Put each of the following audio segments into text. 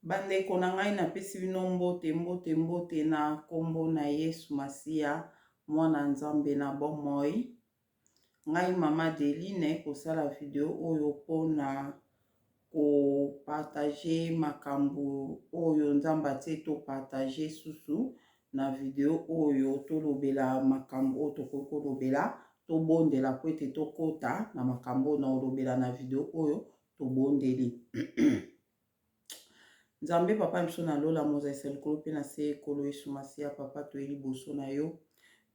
Bandeko na ngai napesi bino mbote na kombo na Yesu Masiya mwana Nzambe na bomoi. Ngai mama Deline kosala video oyo mpona partager makambo oyo Nzambe atie partager susu na video oyo tolobela makambo oyo tokoki kolobela tobondela po ete tokota na makambo na olobela na video oyo tobondeli. Nzambe papa biso na lola moza esali kolo pe na se ekolo Yesu Masiya papa toyeli boso na yo.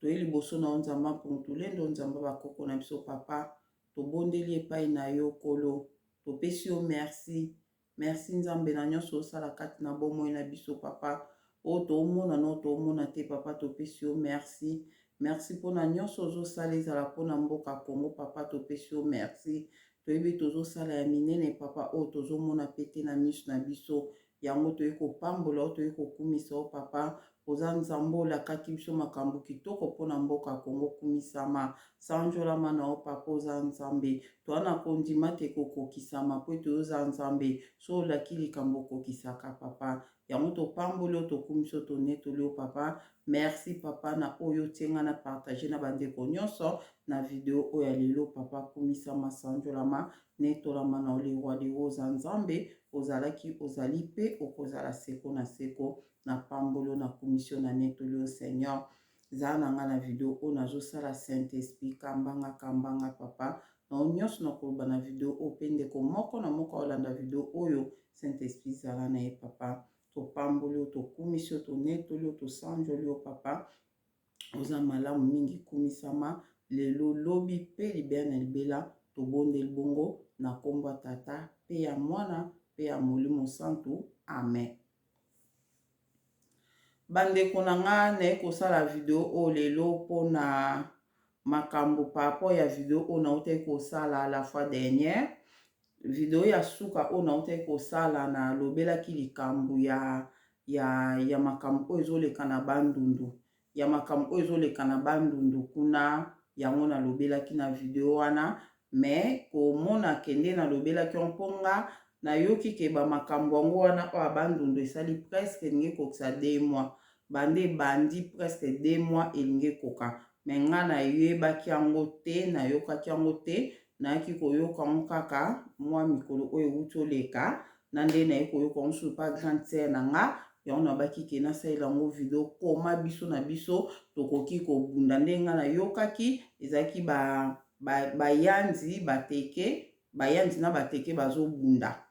Toyeli boso na yo Nzamba mpongutulendo Nzamba bakoko na biso papa. Tobondeli epai na yo kolo. Topesi yo merci. Merci Nzambe na nyonso osala kati na bomoi na biso papa. O toomona no toomona te papa topesi yo merci. Merci mpona nyonso ozosala ezala mpona mboka Kongo papa topesi yo merci. Toyebi tozosala ya minene papa o tozomona pete na miso na biso. Yango toye kopambola o toye kokumisa o papa oza Nzambe olakaki biso makambo kitoko mpona mboka Kongo kumisama sanjolama na o papa oza Nzambe toana kondima te kokokisama po ete oza Nzambe so olaki likambo kokisaka papa yango topamboli o tokumisa tonetoli o papa. Merci papa na oyo tienga na partager na bandeko nyonso na video oyo ya lelo papa kumisama sanjolama netolama na olewa de oza Nzambe ozalaki ozali pe okozala seko na seko na pambolo na komisio na netoli o Seigneur. Zala na nga na video oyo nazosala Saint-Esprit kambanga papa na nyonso na koloba na video oyo pe ndeko moko na moko olanda video oyo Saint-Esprit zala na ye papa. Topamboli o tokumisio tonetoli o tosanjoli o papa oza malamu mingi kumisama lelo lobi pe libela na libela tobondeli bongo na kombo ya tata pe ya mwana pe ya molimo santu amen. Bandeko na nga na kosala video oyo lelo mpona makambo papo ya video oyo nautai kosala la fois dernière video ya suka oyo nautai kosala na lobelaki likambo ya makambo oyo ezoleka na bandundu ya makambo oyo ezoleka na bandundu kuna yango na lobelaki na video wana me komona kende na lobelaki mponga na yoki ke ba makambo yango wana oyo bandundu esali presque elingi kokisa 2 mois bande bandi presque 2 mois elingi koka me nga na yebaki yango te na yokaki yango te nayaki koyoka yango kaka mwa mikolo oyo euti oleka na nde naye koyoka yango sur pa grande sœur na nga yango nabaki ke nasalela yango video koma biso na biso tokoki kobunda nde nga na yokaki ezalaki bayanzi bayanzi na bateke bazobunda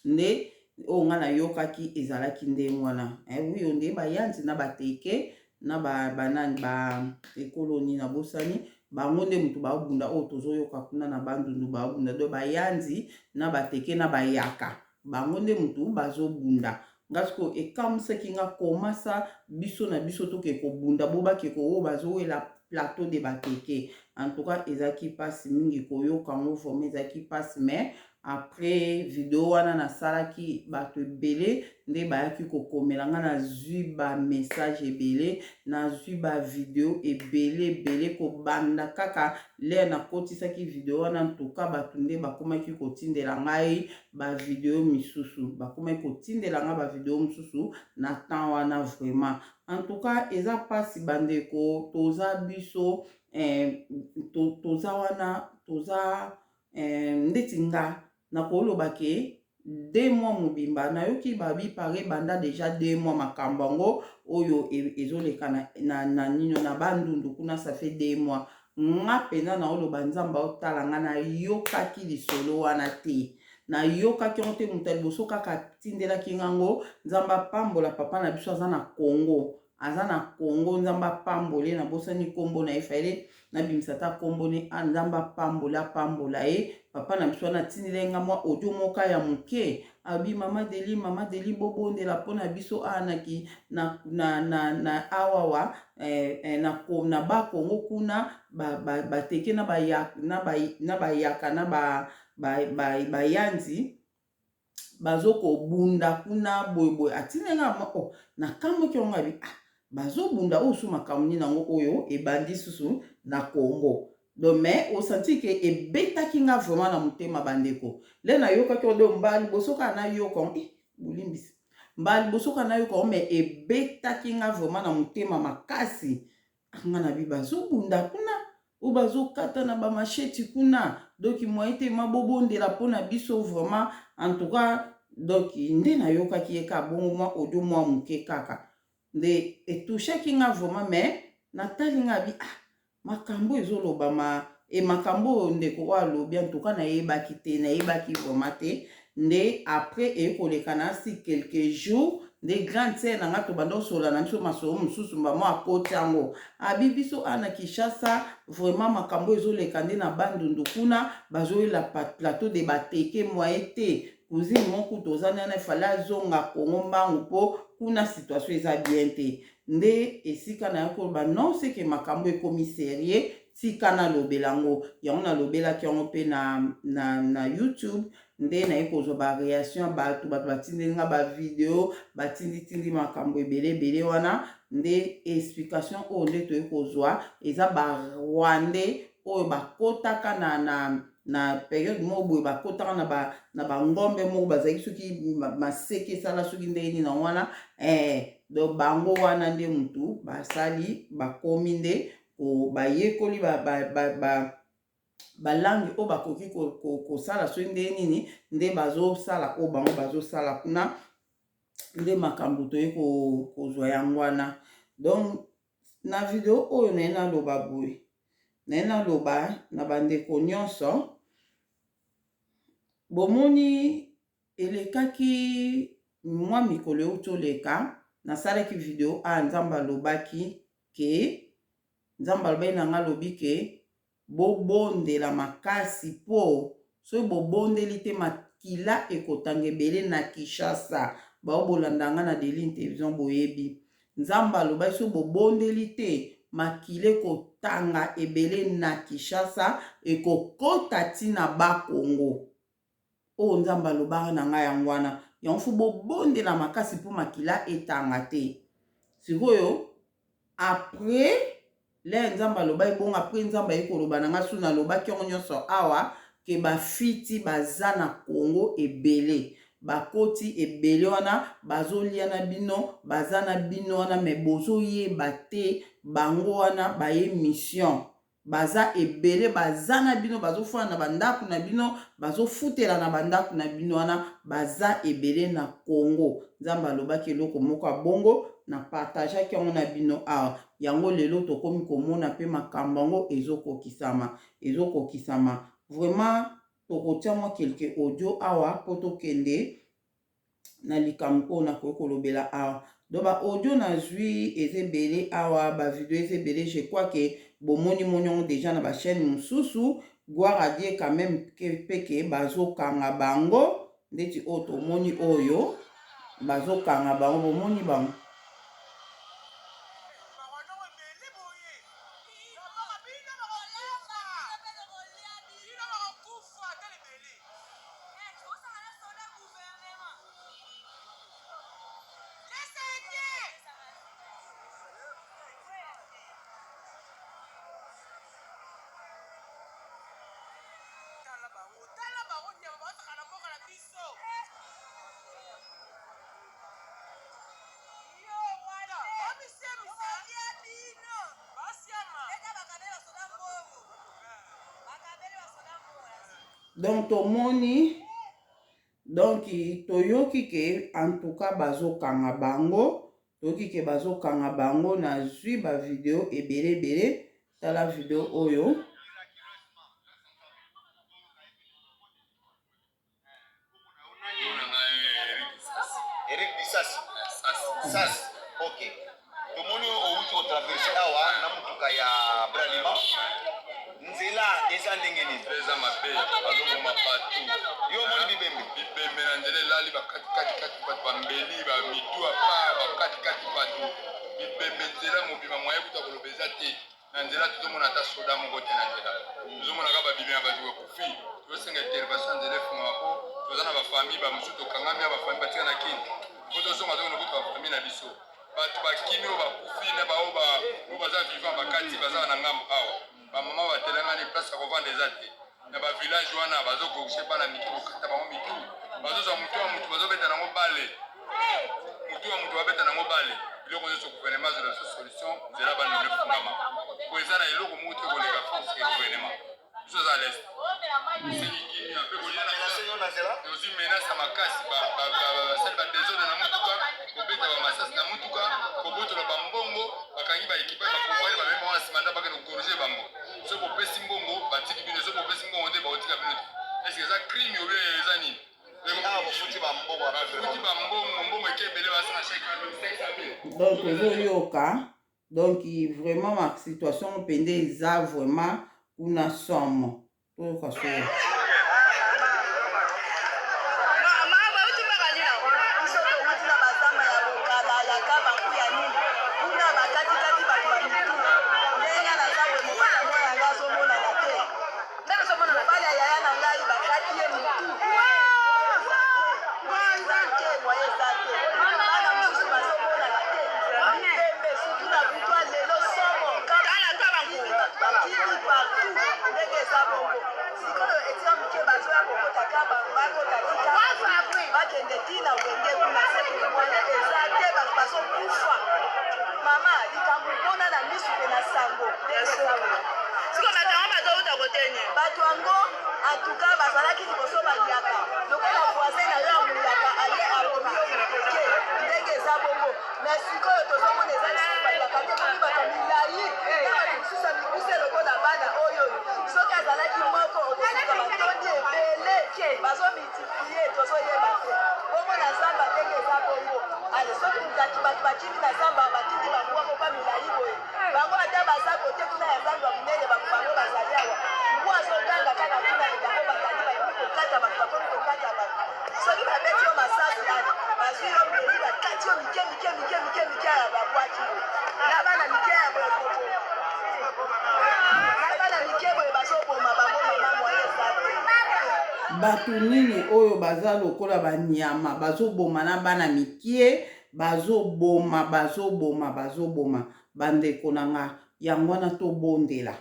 nde oyo nga nayokaki ezalaki ndenge wana wiyo nde bayanzi na bateke na banani ekoloni na bosani bango nde mutu babunda oyo tozoyoka kuna na bandundu babunda do bayanzi na bateke na bayaka bango nde mutu bazobunda ngasiko ekamusaki nga komasa biso na biso toke kobunda bobake ko bazowela plateau de bateke en tout cas ezaki pasi mingi koyoka ngo forme ezaki pasi mais après video wana nasalaki bato ebele nde bayaki kokomela nga nazwi ba message ebele nazwi ba video ebele kobanda kaka lere nakotisaki video wana ntuka bato nde bakomaki kotindela ngai ba video misusu bakomaki kotindela nga ba video misusu na temps wana vraiment en tout cas eza pasi bandeko toza biso toza wana toza ndeti nga na koloba ke 2 mois mobimba nayoki babipare banda deja 2 mois makambo yango oyo ezoleka na nino na bandundu kuna ça fait 2 mois nga pena na oloba Nzamba otala nga na yokaki lisolo wana te na yokaki yango te mutu liboso kaka tindelaki ngango Nzamba pambola papa na biso aza na Congo Nzamba pambole na bosani kombo na efaile na bimisata kombo ne Nzamba pambola ye papa na biso na tindela nga mwa audio moka ya muke abi mama Deli bobondela pona biso anaki na awawa na ba Kongo kuna bateke na bayaka na bayanzi bazoko bunda kuna boyeboy atinenga mo na kambo kyonga bi bazobunda osu makamuni nango oyo ebandi susu na Congo donc mais au senti que ebetaki nga vraiment na motema bandeko le na yoka ki odo mbali bosoka na yoko bolimbisi mbala liboso kana yo ko me ebetaki nga vraiment na motema makasi nga na bi bazobunda kuna o bazokata na bamasheti kuna donc moye te mabobondela mpona biso vraiment en tout cas donc nde nayokaki ye ka bongo mwa audio mwa moke kaka nde etouchaki nga vraiment mais natali nga bi makambo ezolobama makambo oyo ndeko oyo alobi en tout cas nayebaki te nayebaki vraiment te nde après ekoleka na si quelques jours nde grande sœur na nga tobanda osola na biso masolo mosusu mbamo akoti yango abi biso ana Kinshasa vraiment makambo ezoleka nde na bandundu kuna bazoyela plateau de bateke moye te cousine moko toza nana efale azonga Kongo mbangu mpo kuna situation eza bien te nde esika na yo koloba non seke makambo ekomi serie tika nalobela yango yango nalobelaki yango mpe na YouTube nde naye kozwa bareaction bato batindeli nga bavideo batinditindi makambo ebele wana nde explication oyo nde toye kozwa eza barwandais oyo bakotaka na période moko boye bakotaka na bangombe moko bazalaki soki maseke esala soki ndeni na wana donc bango wana nde mutu basali bakomi nde bayekoli balangi oyo bakoki kosala soki nde nini nde bazosala oyo bango bazosala kuna nde makambo toye kozwa yango wana donc na video oyo naye naloba boye naye naloba na bandeko nyonso bomoni elekaki mwa mikolo oyo toleka nasalaki video nzambe alobaki ke nzambe alobaki na nga alobi ke bobondela makasi po soki bobondeli te makila ekotanga ebele na Kinshasa baobolanda nga na Deline Télévision boyebi nzambe alobaki soki bobondeli te makila ekotanga ebele na Kinshasa ekokota ntina bakongo oyo nzambe alobaka na ngai yango wana yango fu bobondela makasi mpo makila etanga te sikoyo après le nzambe alobaki bongo après nzambe aye koloba na ngai suna alobaki yango nyonso awa ke bafiti baza na Kongo ebele bakoti ebele wana bazolia na bino baza na bino wana me bozoyeba te bango wana baye mission baza ebele baza na bino bazofana na bandako na bino bazofutela na bandako na bino wana baza ebele na Kongo nzambe alobaki eloko moko ya bongo na partageaki yango na bino awa yango lelo tokomi komona mpe makambo yango ezokokisama vraiment tokotia mwa quelque audio awa mpo tokende na likambo oyo nakoki kolobela awa donc baaudio nazwi eza ebele awa bavideo eza ebele je crois ke bomoni moniongo déjà na bachaîne mosusu gloire à Dieu quand même peke bazokanga bango ndeti oyo tomoni oyo bazokanga bango bomoni bango donc tomoni donc toyoki ke en tout cas bazokanga bango toyoki ke bazokanga bango nazwi bavideo ebele tala video oyo Eric Bisasi Sas ok tomoni outi kotraverse awa na mutuka ya Bralima nzela eza ndenge nini eza mabe bazomoma patu yo moni bibembe na nzela elali bakatikati bato bambeli bamitu apa bakatikati bato bibembe nzela mobima mwaye kuta koloba eza te na nzela tozomona ata soda moko te na nzela tozomonaka babimi na bato bakufi tozosenga intervention nzela efungama po toza na bafamille bamosusu tokangami ya bafamille batika na kini po tozonga tokona kuta bafamille na biso bato bakimi oyo bakufi na bao baza vivant bakati baza na ngambo awa bamama batelangani place ya kovanda eza te na bavillage wana bazogorge bana mitu kokata bango mitu bazozwa motu ya motu bazobeta nango bale bale mutu ya mutu babeta nango bale biloko nyonso gouvernement azala so solution nzela bana lefungama po eza na eloko moko te koleka force ke gouvernement biso aza leste selikini ape kolia ozi menace ya makasi basali badesordre na mutuka kobeta bamasasi na mutuka kobotola bambongo bakangi baekipa bakonvoye bamema wana nsima nda bakende kokorige bango so bopesi mbongo batiki bino so bopesi mbongo nde baotika bino te eske eza crime obe eza nini donc ozoyoka donc vraiment ma situation pende eza vraiment kuna somo toyoka soyo mama likamubona na misu pe na sango bato yango atuka bazalaki liboso baliaka lokola voisin na yo amuyaka ale abomi oyo moke ndenge eza bongo mais sikoyo tozomona eza lisusu baliaka te komi bato milai mosusu ya mikuse lokola bana oyo soki azalaki moko okosuka batondi ebele bazomultiplie tozoyeba te bongo na zamba ndenge eza bongo ale soki mutaki bato bakindi na zamba batindi bamwa kopa milai boye bango ata baza kote kuna ya zamba munene bango bazali awa mwa azoganga kaka kuna bango bazali bakomi kokata bato bakomi kokata bato soki babeti yo masasi ale bazwi yo mbeli bakati yo mike ya babwaki na bana mike ya boyekoko na bana mike boye bazoboma bango mama moye ezate bato nini oyo baza lokola banyama bazoboma na bana mikie bazoboma bandeko na nga yango wana tobondela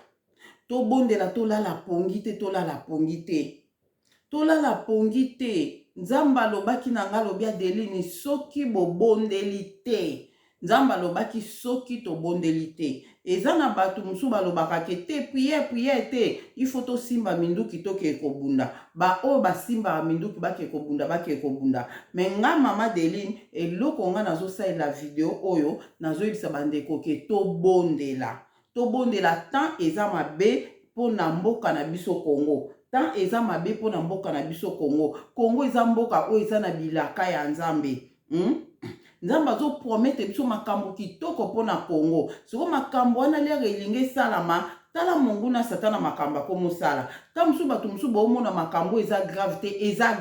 tolala pongi te nzambe alobaki na nga lobi adelini soki bobondeli te nzambe alobaki soki tobondeli te eza na bato mosusu balobaka ke te priere te ifo tosimba minduki toke kobunda baoyo basimbaka minduki bake kobunda me nga mama Deline eloko nga nazosalela video oyo nazoyebisa bandeko ke tobondela tant eza mabe mpona mboka na biso Congo tant eza mabe mpona mboka na biso Congo eza mboka oyo eza na bilaka ya nzambe nzambe azopromete biso makambo kitoko mpona Congo siko makambo wana lere elingi esalama tala monguna satana makambo akomosala ta mosusu bato mosusu baomona makambo eza grave te eza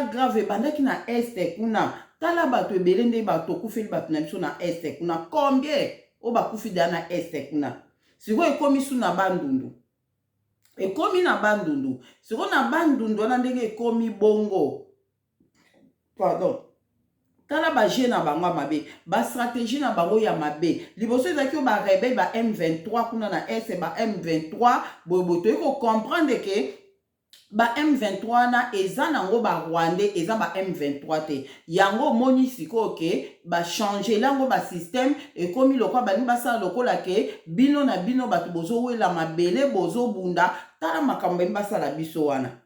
grave ebandaki na este kuna tala bato ebele nde bato okufeli bato na biso na este kuna combien oyo bakufi deya na este kuna sikoyo ekomi su na bandundu sikoyo na bandundu wana ndenge ekomi bongo pardon tala baje na bango ya mabe bastratégie na bango ya mabe liboso ezalaki oyo barebele ba M23 kuna na este ba M23 boyeboye toyei kocomprendre ke ba M23 wana eza nango ba Rwandais eza ba M23 te yango moni sikoyo ke bachange lango basystème ekomi lokola balingi basala lokola ke bino na bino bato bozowela mabele bozobunda tala makambo balingi basala biso wana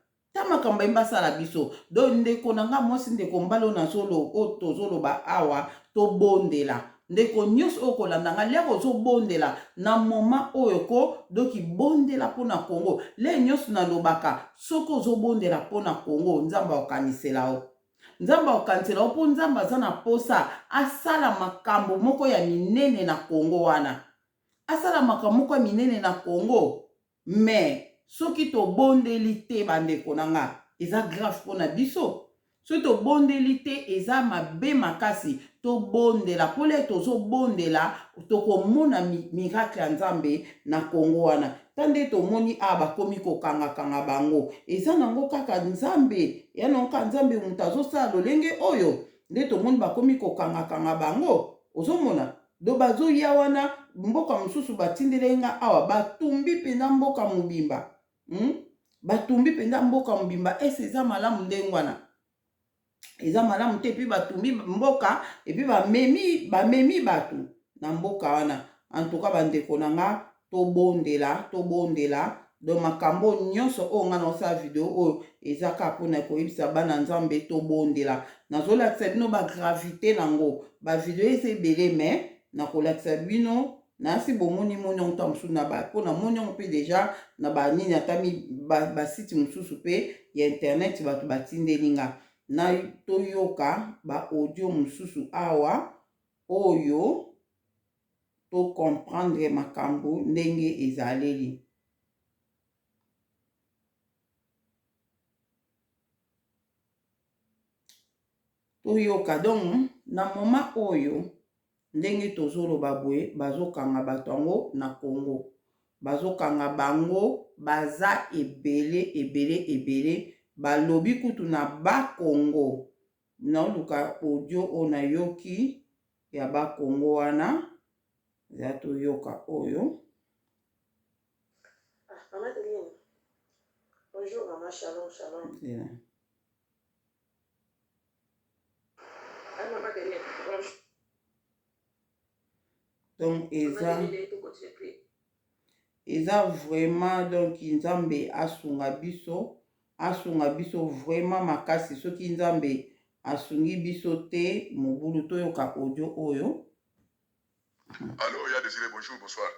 makambo embasala biso do ndeko na nga mwasi ndeko mbalo na solo o tozoloba awa tobondela ndeko nyonso oyo kolanda nga lero ozobondela na moma oyo ko doki bondela mpona Congo le nyonso nalobaka soki ozobondela mpona Congo nzambe akokanisela o mpo nzambe aza na posa asala makambo moko ya minene na Congo wana mais soki tobondeli te bandeko na nga eza grave mpona biso soki tobondeli te eza mabe makasi tobondela pole tozobondela tokomona miracle ya nzambe na Congo wana tande tomoni bakomi kokanga bango eza nango kaka nzambe ya nango nzambe mutu azosala lolenge oyo nde tomoni bakomi kokanga bango ozomona do bazoya wana mboka mosusu batindelenga awa batumbi mpenza mboka mobimba batumbi mpenza mboka mobimba ese eza malamu ndenge wana eza malamu te, epuis batumbi mboka, epuis bamemi bato na mboka wana. En tout cas bandeko na nga tobondela donc makambo nyonso oyo nga naosala video oyo eza kaka mpona koyebisa bana nzambe tobondela. Nazolakisa bino bagravité nango, bavideo eza ebele me nakolakisa bino nasi bomoni moniongo ta mosusu na mpona moniongo mpe deja na banini ata basite mosusu mpe ya internet bato batindeli nga na toyoka baaudio mosusu awa oyo tocomprendre makambo ndenge ezaleli. Toyoka donc na moma oyo ndenge tozoloba boye bazokanga bato yango na Congo, bazokanga bango baza ebele balobi kutu na bakongo. Naoluka audio oyo nayoki ya bakongo wana ya toyoka oyo. Maman Deline. Bonjour maman, shalom, shalom. Yeah. Maman Deline, bonjour. Donc eza vraiment donc nzambe asunga biso vraiment makasi. Soki nzambe asungi biso te mobulu toyoka audio oyo. Allô, il y a Désiré, bonjour, bonsoir.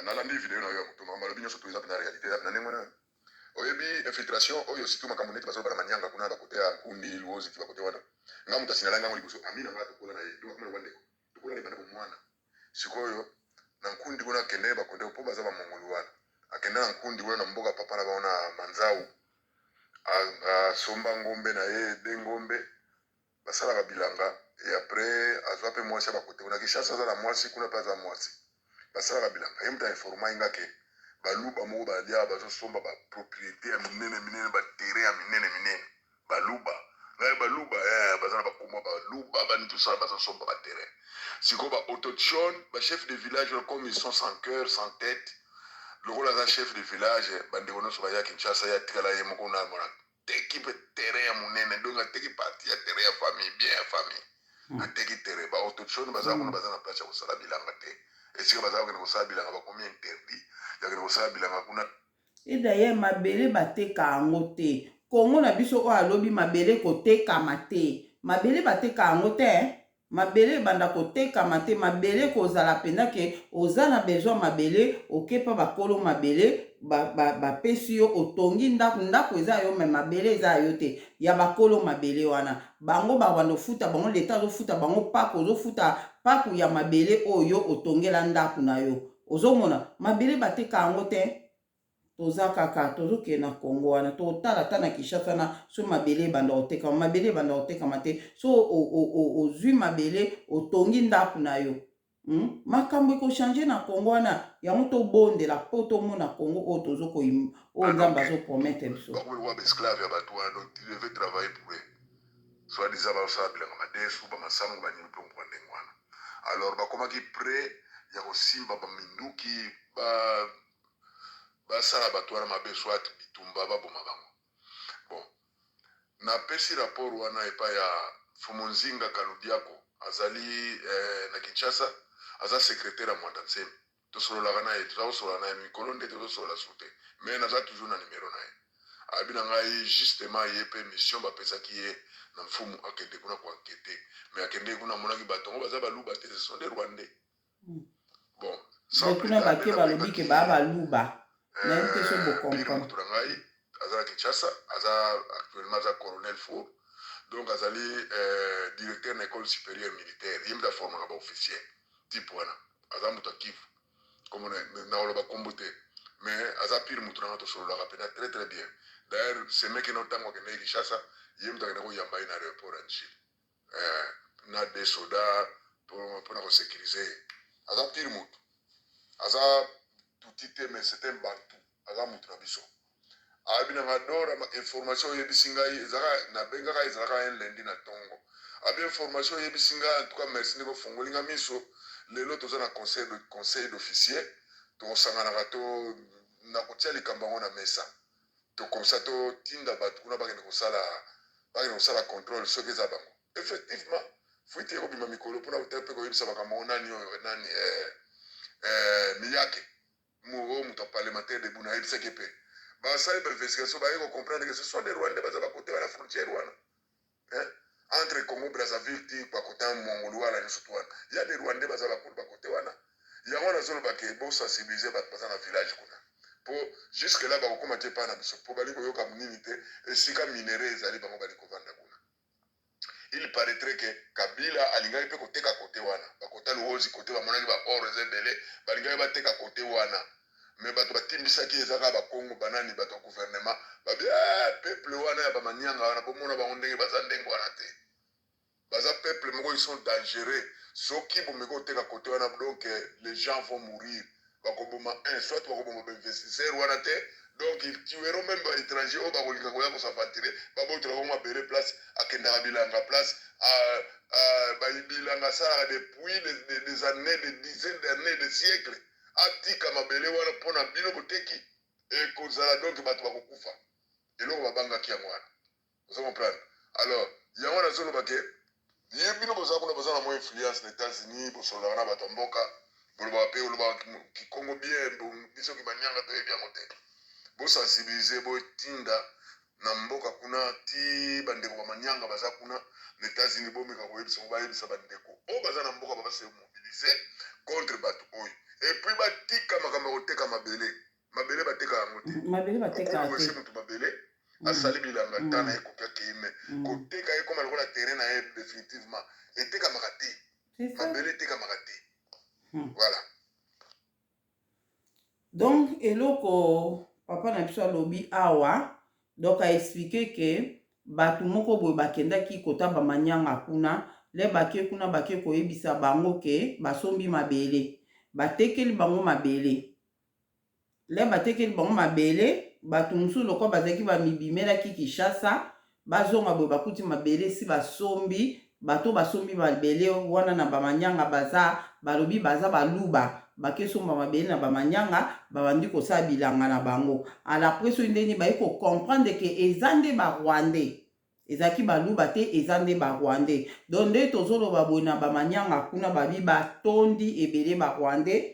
Nalandi vidéo na yo mutuma malobi nyonso to eza na réalité na ndenge wana. Oyebi infiltration oyo surtout makambo neti bazoba na manyanga kuna bakote ya kundi luozi ti bakote wana. Nga mutu asinala nga liboso amina nga tokola na ye donc amana wandeko. Tokola libanda bomwana. Sikoyo na nkundi kuna kende bakonde po baza ba mongolu wana. Akenda na nkundi kuna na mboka papa na baona manzau. Somba ngombe na ye de ngombe. Basala bilanga et après azwa pe mwasi bakote kuna kishasa za la mwasi kuna pa za mwasi. Basala bilanga yemta informa inga ke baluba mo balia bazosomba ba propriété ya minene ba terrain ya minene baluba ngai baluba bazana bakoma baluba bani tout ça bazosomba ba terrain siko ba autochton ba chef de village comme ils sont sans cœur sans tête le rôle d'un chef de village bande kono so ba ya Kinshasa ya tikala ye moko na mona teki pe terrain ya munene donc ateki partie ya terrain ya famille bien ya famille ateki terrain ba autochton bazana bazana place ya kosala bilanga te esika bazala kena kosala bilanga bakomi interdit ya kena kosala bilanga kuna et d'ailleurs mabele bateka yango te. Kongo na biso oyo alobi mabele kotekama te, mabele bateka yango te. Mabele banda kotekama te, mabele kozala penda ke oza na besoin mabele okepa bakolo mabele bapesi yo otongi ndako eza yo me mabele eza yo te ya bakolo mabele wana. Bango bawanda futa bango leta azofuta bango paku, ozofuta paku ya mabele oyo otongela ndako na yo. Ozomona mabele bateka yango te. Toza kaka tozoke na Congo wana totala ta na Kinshasa na so mabele banda oteka mabele banda oteka mate so ozwi mabele otongi ndako na yo. Makambo ko changer na Congo wana yango to bondela po to mona Congo o tozoko o nzamba zo promettre biso. Ba ko wa esclave ya bato wana donc tu devais travailler pour eux. Soit disant ba sa bilanga madesu ba masango ba nyimpo ngwande ngwana. Alors ba koma ki prêt ya ko simba ba minduki ba basala bato wana mabe soit bitumba baboma bango. Bon, na pesi rapport wana epa ya Fumunzinga Kaludiako azali na Kinshasa aza secrétaire à Mwanda Nzembe tosololaka na ye tozosolola na ye mikolo nde tozosolola sute mais naza toujours na numéro na ye abi na ngai justement ye mpe mission bapesaki ye na mfumu akende kuna koankete mais akende kuna amonaki bato ngo baza baluba te ce sont des Rwandais. Bon, sans plus tarder balobi ke ba baluba Pire Muturangai, Aza Kinshasa, actuellement Aza colonel Four, donc Azali directeur de l'école supérieure militaire, il y a formé un officier, type wana, Aza Mutakiv, comme on a le comboté, mais Aza Pire Muturangai sur la rapide très très bien. D'ailleurs, ce mec qui n'a pas de Kinshasa, il y a un aéroport en Chine, il y a des soldats pour sécuriser. Aza Pire Mut, Aza tout mais c'est un bantou aza mutu na biso abina ngadora ma information yebisinga ezaka na benga ezaka en lendi na tongo abi information yebisinga en tout cas merci ne fongolinga miso lelo toza na conseil d'officier to sangana gato na kotia likambango na mesa to comme ça to tinda batu kuna bakende kosala baki na kosala contrôle soki eza bango effectivement fuite ekobima mikolo mpona kote mpe koyebisa makambo nani oyo nani miyake moto parlementaire de buna ayebisaki mpe basali bainvestigation baye kocomprendre que ce sont des rwandais baza bakote wana frontière wana entre Congo Brazzaville ti bakota mongolu wana nyonso to wana ya des rwandais baza bakote wana yango nazolobake bosensibilize bato baza na village kuna po jusque là bakokoma te epai na biso po bali koyoka monini te esika minere ezali bango bali kovanda kuna il paraîtrait que Kabila alingaki mpe koteka kote wana bakota luozi kote bamonaki baor eza ebele balingaki bateka kote wana me bato batimbisaki eza kaka bakongo banani bato ya gouvernement babi peuple wana ya bamanianga wana bomona bango ndenge baza ndenge wana te baza peuple moko ils sont dangereux soki bomeki koteka kote wana donc les gens vont mourir bakoboma soit bakoboma bainvestisseur wana te donc ils tueront même baétranger oyo bakolinga koya kosavatire babotela bango mabele place akendaka bilanga place bilanga asalaka depuis des années des dizaines d'années des siècles atika mabele wana mpona bino boteki ekozala donc bato bakokufa eloko babangaki yango wana oza comprendre alors yango nazolobake ye bino boza kuna boza na mo influence na États-Unis bosololaka na bato ya mboka bolobaka mpe olobaka kikongo bien biso kimanianga toyebi yango te bosensibilize botinda na mboka kuna ti bandeko bamanianga baza kuna na États-Unis bomeka koyebisa bayebisa bandeko oyo baza na mboka babase mobilize contre bato oyo epuis batika makambo ya koteka mabele bateka yango te mabele bateka te moto mabele asali bilanga tana ye kopiaka ye me koteka ye koma lokola terrain na ye définitivement etekamaka te mabele etekamaka te voilà donc eloko papa na biso alobi awa donc aexplike ke bato moko boye bakendaki kota bamanianga kuna le bake kuna bake koyebisa bango ke basombi mabele batekeli bango mabele le batekeli bango mabele bato mosusu loko bazalaki bamibimelaki Kinshasa bazonga boye bakuti mabele si basombi bato basombi mabele wana na bamanianga baza balobi baza baluba bakesomba mabele na bamanianga babandi kosala bilanga na bango ala preso ndeni baye comprendre ke eza nde barwandais ezalaki baluba te eza nde barwandais donc nde tozoloba boye na bamanianga kuna babi batondi ebele barwandais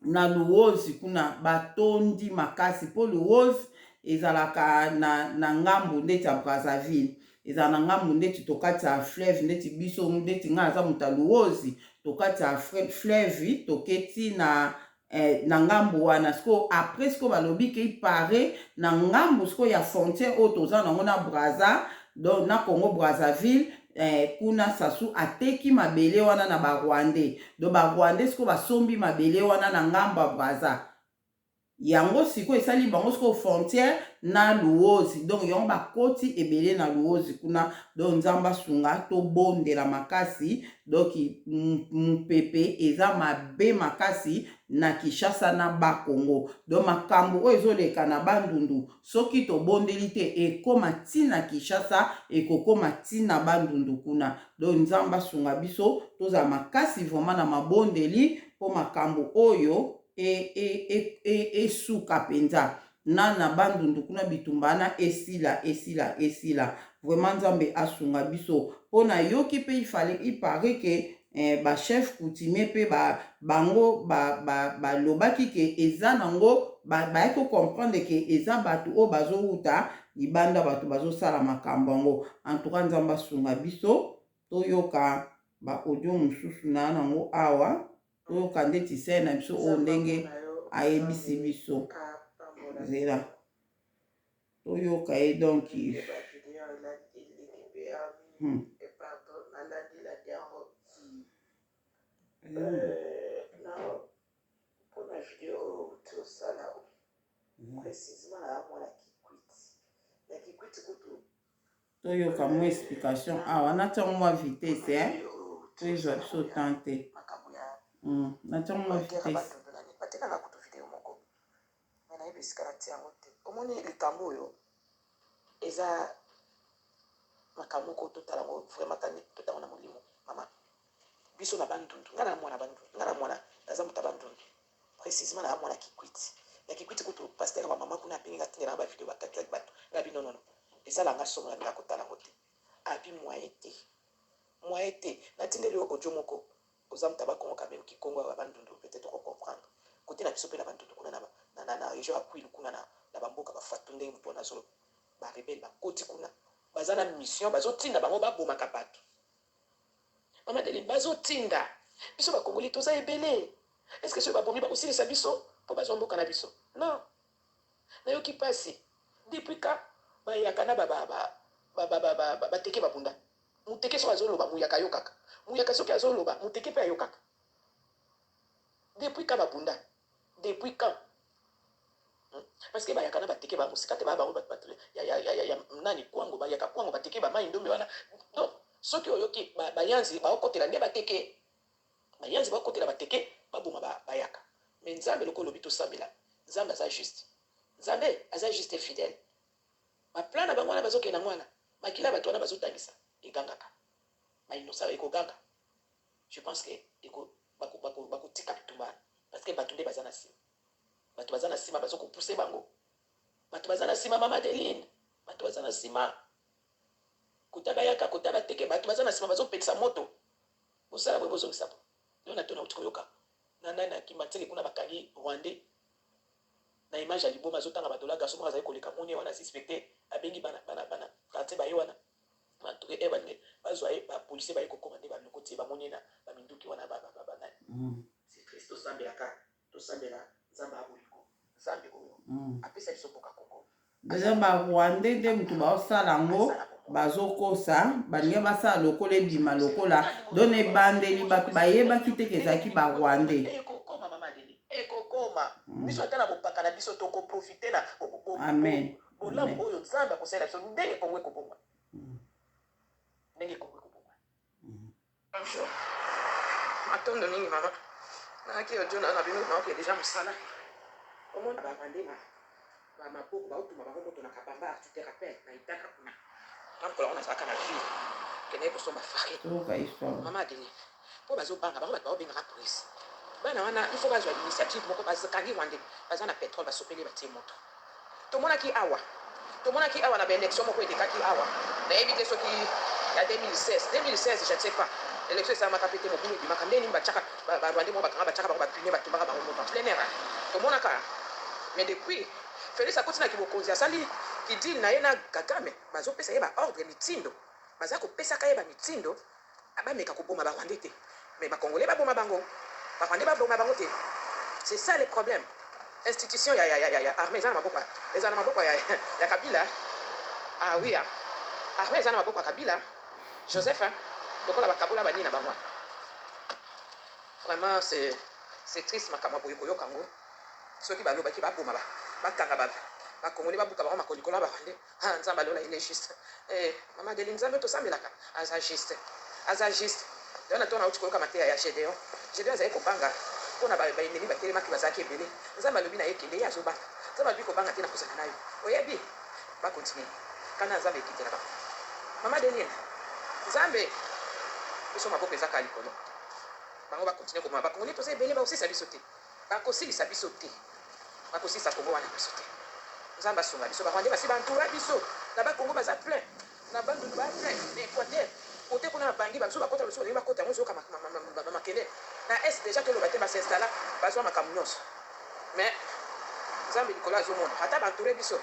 na luozi kuna batondi makasi mpo luozi ezalaka na ngambu ndeti ya Brazzaville ezala na ngambu ndeti tokati ya fleuve ndeti biso ndeti nga aza moto ya luozi tokati ya fleuve toketi na ngambu wana siko après siko balobi ke ipare na ngambu siko ya frontière oyo toza nango na Brazza donc na Congo Brazzaville kuna sasu ateki mabele wana na barwandais donc barwandais siko basombi mabele wana na ngambu ya Brazza yango siko esali bango siko frontière na luozi donc yango bakoti ebele na luozi kuna donc nzambe asunga tobondela makasi donc mopepe eza mabe makasi na Kinshasa na bakongo donc makambo oyo ezoleka na bandundu soki tobondeli te ekoma ntina Kinshasa ekokoma ntina bandundu kuna donc nzambe asunga biso tozala makasi vraiment na mabondeli mpo makambo oyo esuka penza na bandundu kuna bitumbana esila vraiment nzambe asunga biso mpona yoki mpe ipare ke bachef coutumier mpe bango balobaki ke eza nango baye kocomprendre ke eza bato oyo bazowuta libanda bato bazosala makambo yango antuka nzambe asunga biso toyoka baaudio mosusu na nango awa toyoka ndeti se na biso oyo ndenge ayebisi biso zela toyoka ye donc mpona video tosala précisement na mwana kikwiti kutu toyoka mo explication awa natiango mwa vitesse toyezwa biso tante natiango mwa vitesse batekaka kutu video moko me nayebi esika natia yango te omoni likambo oyo eza makambo moko totala yango vraiment tani totango na molimo mama biso na bandundu nga na mwana bandundu nga na mwana naza moto ya bandundu précisement na mwana kikwiti ya kikwiti kutu paster ya bamama kuna apengaka tindela na bavideo bakataki bato nga binonono Et ça, la somme, la kota la route. Abi moyete. Moyete. Natinde le audio moko. Ozam tabako kamem ki Congo va bandundu peut-être comprendre. Côté na biso pe na bandundu kuna na région akwilu kuna na bamboka ba fatunde mpona so ba rebelle ba koti kuna. Bazana mission bazotinda bango ba boma kapato. Mama Deli bazotinda. Biso ba Congolais toza ebele. Est-ce que ce ba bomi ba aussi les biso pour bazomboka na biso? Non. Na yoki pasi. Depuis quand ba yakana ba teke ba bunda. Muteke so azoloba muyaka yokaka. Muyaka soki azoloba muteke pe ayokaka. Depuis quand ba bunda? Depuis quand? Parce que ba yakana ba teke ba musika te ba ya nani kwango ba yaka kwango ba teke ba mai ndombe wana. Donc soki oyoki ba yanzi ba okotela nde ba teke. Ba yanzi ba okotela ba teke ba boma ba yaka. Mais nzambe lokolo bito sambela. Nzambe aza juste. Nzambe aza juste et fidèle. Ba plan na bango wana bazoke na mwana. Makila bato wana bazotangisa egangaka. Ma inosa ekoganga. Je pense que eko bako tika bitumba parce que batunde bazana sima. Bato bazana sima bazoko pousser bango. Bato bazana sima Mama Deline. Bato bazana sima kutaba yaka kutaba teke bato bazana sima bazopekisa moto. Bosala bwe bozongisa po. Yo na tona utikoyoka. Na kimatele kuna bakangi Rwandais. Na image ya liboma zotanga badola gaso mo azali koleka moni wana suspecté abengi bana kate ba yewana mantuke ebane bazwa ba policier ba ekokomande ba lokoti ba moni na ba minduki wana ba c'est triste to sambela zamba abuliko zambe oyo apesa biso poka Kongo Déjà ba Rwandais de mutu ba osala ngo bazokosa balingi basala lokola ebima lokola done bandeli bato bayebaki te kezalaki ba Rwandais. Ekokoma Mama Deli ekokoma biso ata na bopaka na biso toko profiter na Amen. bolamu oyo nzambe akosala biso ndenge Kongo ekobongwa ndenge Kongo ekobongwa atondo mingi mama naki ojo na bino maoke déjà mosala omona bavande bamaboko baotuma bango moto na kabamba tu te rappelle na itaka kuna namkola wana azalaka na ville kende kosomba farine Mama Deli mpo bazobanga bango bato baobengaka police bana wana il faut bazwa initiative moko bakangi Rwandais baza na pétrole basopeli batie moto tomonaki awa na baélection moko etekaki awa nayebi te soki ya 2016 je ne sais pas élection esalamaka pe te mobulu ebimaka nde nini batiaka barwandais moko bakanga batiaka bango bapine batumbaka bango moto en plein air tomonaka mais depuis Félix akotinaki bokonzi asali kidile na ye na Kagame bazopesa ye baordre mitindo baza kopesaka ye bamitindo bameka koboma barwandais te mais bakongolais baboma bango barwandais baboma bango te c'est ça le problème institution ya armée eza na maboko ya Kabila ah oui armée eza na maboko ya Kabila Joseph lokola bakabola bani na bango vraiment c'est triste makambo boyo koyoka ngo soki balobaki baboma bakanga bakongolais babuka bango makolo likolo barwandais nzambe alola il est juste Mama Deli nzambe tosambelaka aza juste yana tona uti koyoka mateya ya Gédéon azali kobanga mpona baemeli batelemaki bazalaki ebele nzambe alobi na ye kende ye azobanga nzambe alobi kobanga te na kozala na yo oyebi bakontinue kana nzambe ekitela bango Mama Deli nzambe biso maboko ezaka likolo bango bakontinue komona bakongoli toza ebele bakosilisa biso te bakosilisa biso te bakosilisa Kongo wana biso te nzambe asunga biso barwandais basi bantura biso na bakongo baza plein na bandundu ba plein na Équateur kote kuna babangi biso bakota biso balingi bakota yango zoyoka makele na est déjà toloba te basinstalla bazwa makambo nyonso mais nzambe likolo azomona ata banture biso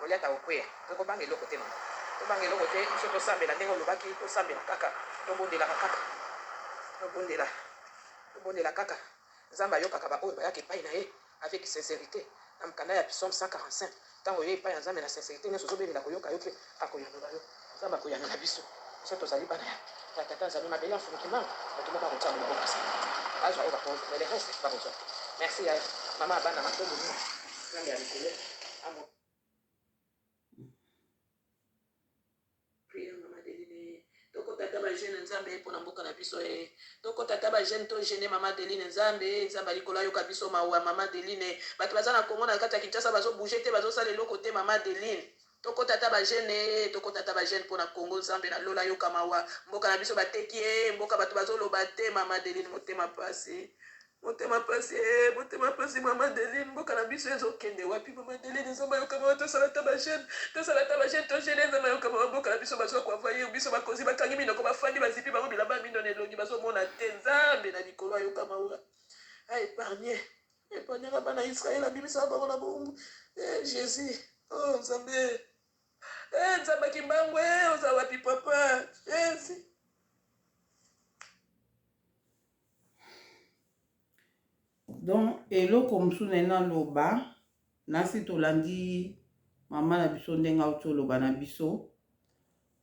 oliata okweya tokobanga eloko te mama tobanga eloko te biso tosambela ndenge olobaki tosambela kaka tobondelaka kaka tobondela kaka nzambe ayokaka baoyo bayaka epai na ye avec sincérité na mokanda ya psaume 145 ntango oyo epai ya nzambe na sincérité nyonso ozobelela koyoka yo mpe akoyanola yo nzambe akoyanola biso biso tozali bana ya tata nzambe mabele afulukima bato moko akotia moloboko azwa oyo bakozwa mais le reste bakozwa merci ya mama abana matondo nini nzambe ya likolo amo priere Mama Deline tokotata bagene nzambe mpona mboka na biso tokotata bagene togene Mama Deline nzambe likolo ayoka biso mawa Mama Deline bato baza na Kongo na kati ya Kinshasa bazobouge te bazosala eloko te Mama Deline tokotata bagene mpona Kongo nzambe na lola ayoka mawa mboka na biso bateki mboka bato bazoloba te Mama Deline motema pasi motema pasi mama Deline mboka na biso ezokende wapi mama Deline nzamba yokama tosala ta bashene toshene nzamba yokama mboka na biso bazwa kuavaye biso bakozi bakangi minoko bafandi bazipi bango bilamba mindo na elongi bazomona te nzambe na likolo ayokama ura aépargnaka bana Israele abimisa bango na bongo Jésus oh nzambe nzamba kimbangwe oza wapi papa Jésus. Donc eloko msune na loba nasi tolandi mama na biso ndenga auti loba na biso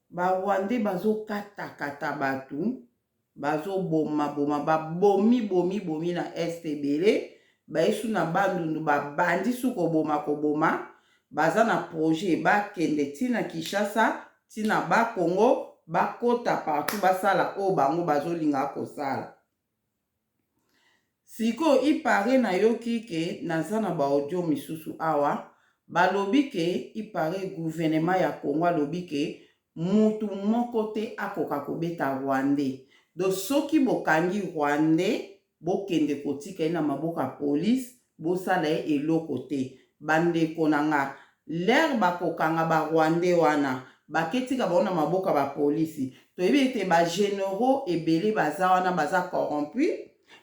Barwandais bazokata batu bazoboma bomi na este ebele bayesu na bandundu babandi su koboma baza na projet bakende tina Kinshasa tina Bakongo bakota partout basala o bango bazolinga kosala. Siko ipare na yoki ke naza na baaudio misusu awa balobi ke ipare gouvernement ya Congo alobi ke mutu moko te akoka kobeta Rwandais. Do soki bokangi Rwandais bokende kotika na maboka police bosala eloko te. Bandeko nanga l'air bakokanga ba Rwandais wana baketika baona maboka ba police. Toyebi ete ba généraux ebele baza wana baza corrompu.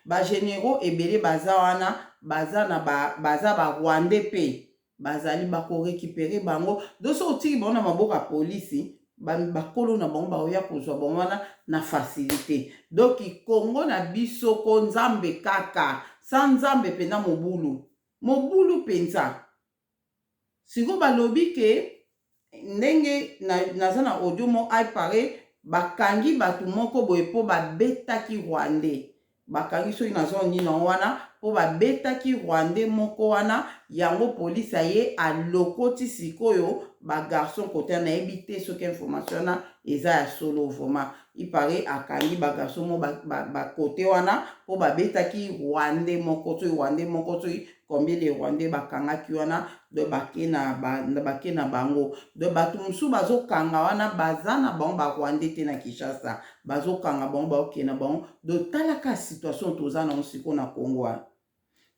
Ba généraux ebele baza wana baza ba Rwandais pe bazali bako récupérer bango. Do so otiki baona maboka police bakolo na bango baoya kozwa bango wana na facilité. Donc Congo na biso ko nzambe kaka sa nzambe pena mobulu penza. Siko balobi ke ndenge naza na audio mo ay pare bakangi batu moko boye po babetaki Rwandais. Bakangi so inazo nina wana po babetaki Rwandais moko wana yango police aye alokoti sikoyo ba garçon côté na ebité soki information na eza ya solo vraiment ipare akangi ba garçon mo ba côté wana po babetaki Rwandais moko to combien de Rwandais bakangaki wana de bakena bango de batu musu bazokanga wana baza na bango ba Rwandais te na Kinshasa bazokanga bango baokena bango de talaka situation toza na siko na Congo.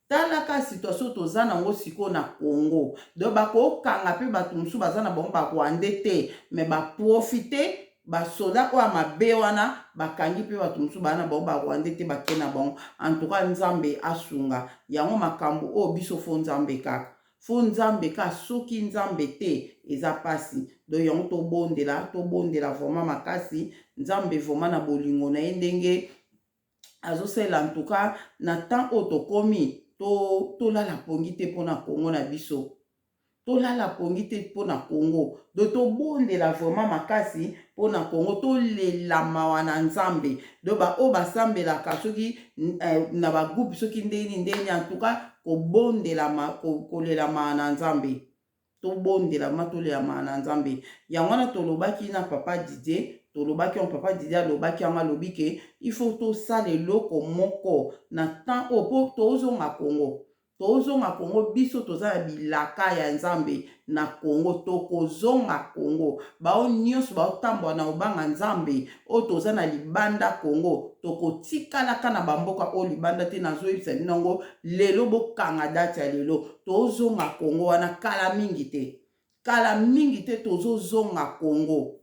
Talaka situation toza nango siko na Congo. Do bako kanga pe batu musu baza na bango ba Rwandais te mais ba profiter ba soda ko mabe wana bakangi pe batu musu bana bango ba Rwandais te bakena bango. En tout cas nzambe asunga yango makambo o biso fo nzambe kaka. Fo nzambe ka soki nzambe te eza pasi. Do yango to bondela vraiment makasi nzambe vraiment na bolingo na ndenge azosela. En tout cas na temps otokomi to lala pongi te pona Congo na biso. To lala pongi te pona Congo. Do to bondela vraiment makasi pona Congo to lela mawana nzambe. Do ba o basambela kasoki na ba groupe soki ndeni en tout cas ko bondela ko lela mawana nzambe. To bondela matolela mawana nzambe. Yangwana to lobaki na papa Didier. Tolobaki on papa Didier alobaki anga lobike il faut to sale loko moko na temps opo tozonga Congo biso toza na bilaka ya nzambe na Congo tokozonga Congo bao nyonso bao tambwa na obanga nzambe o toza na libanda Congo tokotikalaka na bamboka o libanda te nazoyebisa binongo lelo bokanga date ya lelo tozonga Congo wana kala mingi te tozozonga Congo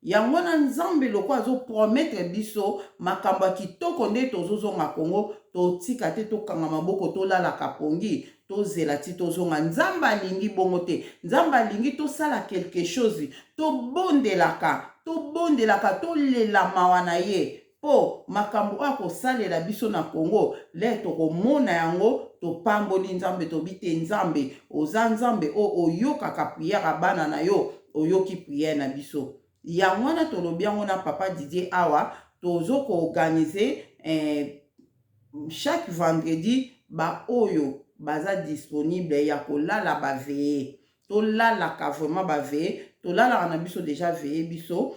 yango na nzambe loko azo promettre biso makamba kitoko nde tozozonga Congo totika te tokanga maboko tolala kapongi tozela ti tozonga nzambe alingi bongo te nzambe alingi tosala quelque chose tobondelaka tolela mawa na ye po makambo akosalela biso na Congo le tokomona yango topamboli nzambe tobite nzambe oza nzambe o oyokaka prière bana na yo oyoki prière na biso. Yango wana tolobi yango na papa Didier awa tozo ko organiser chaque vendredi ba oyo baza disponible ya kolala ba veillé. Tolala ka vraiment ba veillé, tolala na biso déjà veillé biso.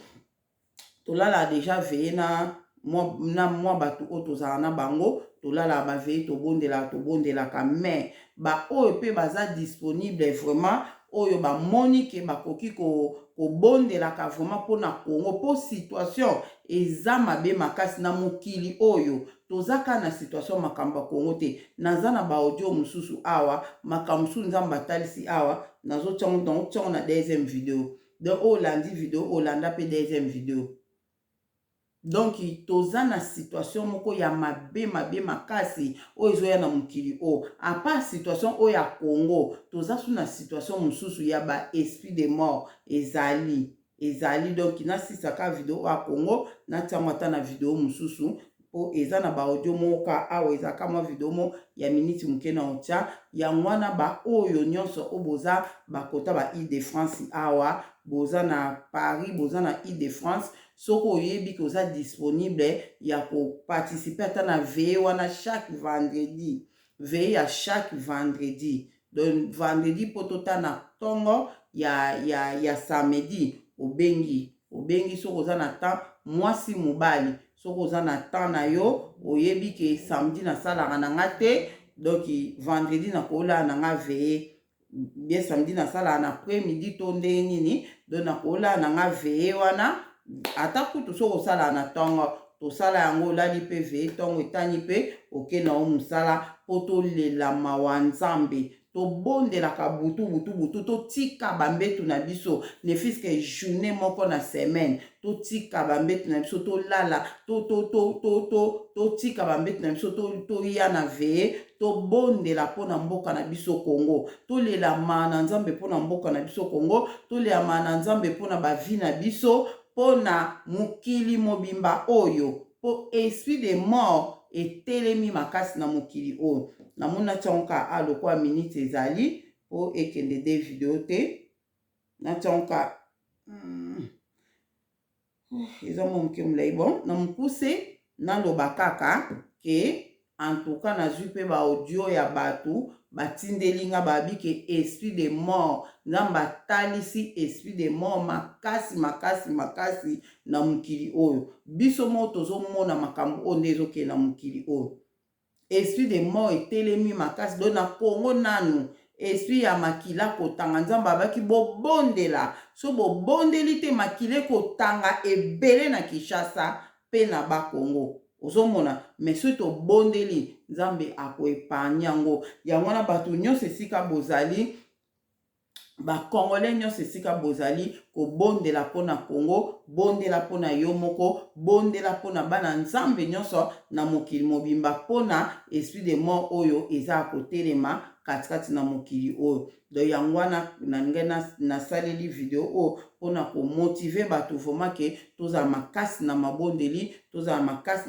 Tolala déjà veillé na moi batu o tozala na bango tolala ba veillé tobondela ka mais ba oyo pe baza disponible vraiment oyo ba moni ke bakoki kobondelaka vraiment mpona Congo mpo situation eza mabe makasi na mokili oyo tozaka na situation makambo ya Congo te naza na baaudio mosusu awa makambo mosusu nzambe atalisi awa nazotiango na deuxième vidéo donc olandi vidéo olanda mpe deuxième vidéo donc toza na situation moko ya mabe makasi oyo ezoya na mokili o à part situation oyo ya Congo toza su na situation mosusu ya ba esprit de mort ezali donc nasisaka video ya Congo natiango ata na video mosusu po eza na baaudio moka awa ezaka mwa video mo ya miniti moke na otia yango wana ba oyo nyonso o boza bakota ba Île-de-France awa boza na Paris boza na Île-de-France soko oyebi ke oza disponible ya koparticiper ata na veye wana chaque vendredi veye ya chaque vendredi donc vendredi po tota na ntongo ya samedi obengi soko oza na temps mwasi mobali soko oza na temps na yo oyebi ke samedi nasalaka na nga te donc vendredi nakoolala na nga veye bien samedi nasalaka na après-midi to ndenge nini donc nakoolala na nga veye wana ata kutu soko osala na ntongo tosala yango olali mpe veye ntongo etani mpe oke na o mosala mpo tolela mawa nzambe tobondelaka butu totika bambetu na biso ne fiske journée moko na semaine totika bambetu na biso tolala totika bambetu na biso toya na veye tobondela mpona mboka na biso Congo tolelama na nzambe mpona mboka na biso Congo tolelama na nzambe mpona bavi na biso mpona mokili mobimba oyo po esprit de mort etelemi makasi na mokili oyo namona tionka alokwa minute ezali po ekende de video te na tionka eza moke molai bon na mokuse naloba kaka ke en tout cas nazwi mpe baaudio ya bato batindelinga babi ke esprit de mort nzambe atalisi esprit de mort makasi na mokili oyo biso mo tozomona makambo oyo nde ezokende na mokili oyo esprit de mort etelemi makasi do na Congo nanu esprit ya makila kotanga nzambe abaki bobondela so bobondeli te makila kotanga ebele na Kinshasa mpe na bakongo ozomona mais so tobondeli nzambe akoepanye yango wana bato nyonso esika bozali bakongolais nyonso esika bozali kobondela mpona Congo bondela mpona yo moko bondela mpona bana nzambe nyonso na mokili mobimba mpona esprit de mort oyo eza kotelema katikati na mokili oyo donc yango wana nalingai nasaleli video oyo mpona komotive bato vraiment ke tozala makasi